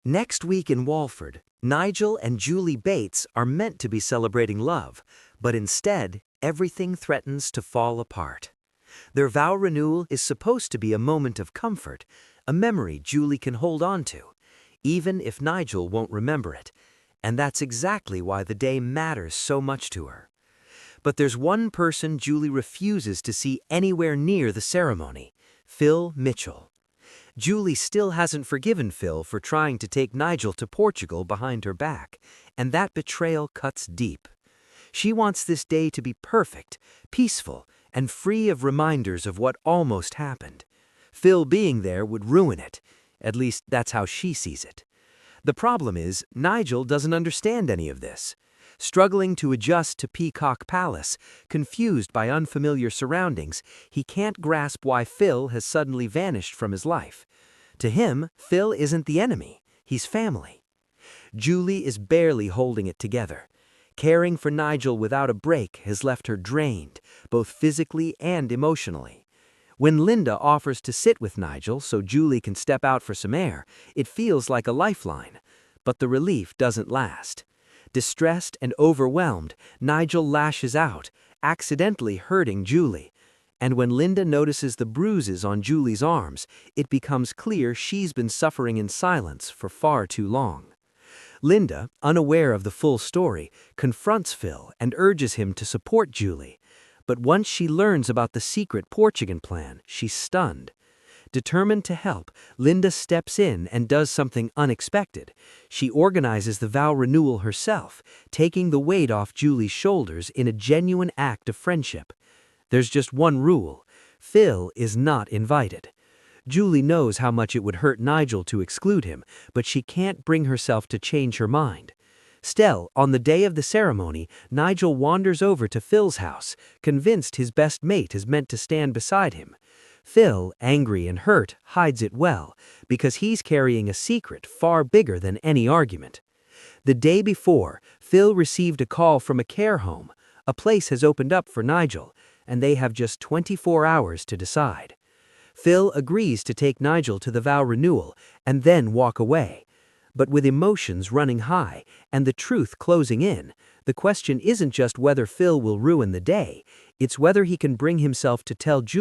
Next week in Walford, Nigel and Julie Bates are meant to be celebrating love, but instead, everything threatens to fall apart. Their vow renewal is supposed to be a moment of comfort, a memory Julie can hold on to, even if Nigel won't remember it. And that's exactly why the day matters so much to her. But there's one person Julie refuses to see anywhere near the ceremony: Phil Mitchell. Julie still hasn't forgiven Phil for trying to take Nigel to Portugal behind her back, and that betrayal cuts deep. She wants this day to be perfect, peaceful, and free of reminders of what almost happened. Phil being there would ruin it. At least that's how she sees it. The problem is, Nigel doesn't understand any of this. Struggling to adjust to Peacock Palace, confused by unfamiliar surroundings, he can't grasp why Phil has suddenly vanished from his life. To him, Phil isn't the enemy, he's family. Julie is barely holding it together. Caring for Nigel without a break has left her drained, both physically and emotionally. When Linda offers to sit with Nigel so Julie can step out for some air, it feels like a lifeline. But the relief doesn't last. Distressed and overwhelmed, Nigel lashes out, accidentally hurting Julie. And when Linda notices the bruises on Julie's arms, it becomes clear she's been suffering in silence for far too long. Linda, unaware of the full story, confronts Phil and urges him to support Julie. But once she learns about the secret Portugal plan, she's stunned. Determined to help, Linda steps in and does something unexpected. She organizes the vow renewal herself, taking the weight off Julie's shoulders in a genuine act of friendship. There's just one rule: Phil is not invited. Julie knows how much it would hurt Nigel to exclude him, but she can't bring herself to change her mind. Still, on the day of the ceremony, Nigel wanders over to Phil's house, convinced his best mate is meant to stand beside him. Phil, angry and hurt, hides it well, because he's carrying a secret far bigger than any argument. The day before, Phil received a call from a care home. A place has opened up for Nigel, and they have just 24 hours to decide. Phil agrees to take Nigel to the vow renewal and then walk away. But with emotions running high and the truth closing in, the question isn't just whether Phil will ruin the day, it's whether he can bring himself to tell Julie